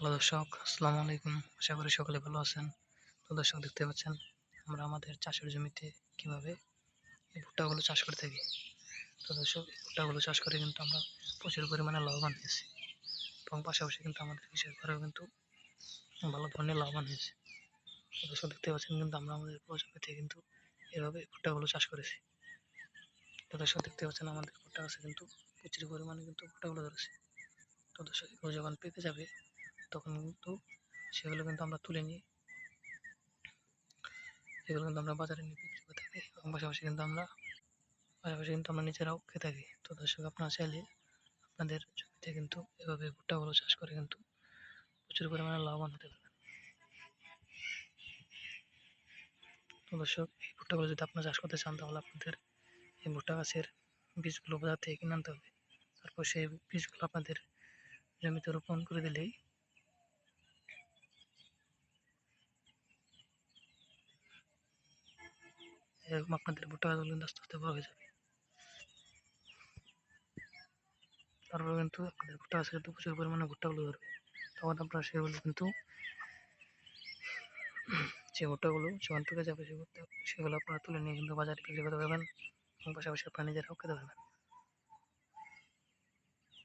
Hello দর্শক, আসসালামু আলাইকুম। আশা করি সকলে ভালো আছেন। তো দর্শক দেখতে পাচ্ছেন আমরা আমাদের চাষের জমিতে কিভাবে এই ভুট্টাগুলো চাষ করে থাকি। তো দর্শক এই ভুট্টাগুলো চাষ করে কিন্তু আমরা প্রচুর পরিমাণে লাভবান হয়েছি এবং পাশাপাশি কিন্তু আমাদের কৃষকরাও কিন্তু ভালো ধরনের লাভবান হয়েছে। তো দর্শক দেখতে পাচ্ছেন কিন্তু আমরা আমাদের পুরো জমিতে কিন্তু এভাবে ভুট্টাগুলো চাষ করেছি। তো দর্শক দেখতে পাচ্ছেন আমাদের ভুট্টা গাছে কিন্তু প্রচুর পরিমাণে কিন্তু ভুট্টাগুলো ধরেছে। তো দর্শক এগুলো যখন পেকে যাবে তখন কিন্তু সেগুলো কিন্তু আমরা তুলে নিয়ে এগুলো কিন্তু আমরা বাজারে নিয়ে বিক্রি করে থাকি এবং পাশাপাশি কিন্তু আমরা নিজেরাও খেয়ে থাকি। তো দর্শক আপনারা চাইলে আপনাদের জমিতে কিন্তু এভাবে ভুট্টাগুলো চাষ করে কিন্তু প্রচুর পরিমাণে লাভবান হতে পারবেন। তো দর্শক এই ভুট্টাগুলো যদি আপনারা চাষ করতে চান তাহলে আপনাদের এই ভুট্টা গাছের বীজগুলো বাজার থেকে কিনে আনতে হবে। তারপর সেই বীজগুলো আপনাদের জমিতে রোপণ করে দিলেই এরকম আপনাদের ভুট্টা গাছগুলো কিন্তু আস্তে আস্তে বড় হয়ে যাবে। তারপরে কিন্তু আপনাদের ভুট্টা গাছে কিন্তু প্রচুর পরিমাণে ভুট্টাগুলো ধরবে। তখন আপনারা সেগুলো কিন্তু যে ভুট্টাগুলো যখন পেকে যাবে সেগুলো আপনারা তুলে নিয়ে কিন্তু বাজারে বিক্রি করতে পারবেন এবং পাশাপাশি আপনারা নিজেরাও খেতে পারবেন।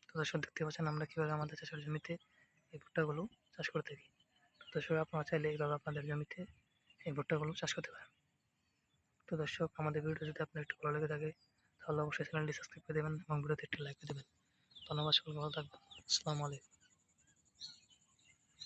তো দর্শক দেখতে পাচ্ছেন আমরা কীভাবে আমাদের চাষের জমিতে এই ভুট্টাগুলো চাষ করে থাকি। তো দর্শক আপনারা চাইলে এইভাবে আপনাদের জমিতে এই ভুট্টাগুলো চাষ করতে পারেন। তো দর্শক আমাদের ভিডিওটা যদি আপনার একটু ভালো লেগে থাকে তাহলে অবশ্যই চ্যানেলটি সাবস্ক্রাইব করে দেবেন এবং ভিডিওতে একটি লাইক করে দেবেন। ধন্যবাদ, সকলকে ভালো থাকবেন। আসসালামু আলাইকুম।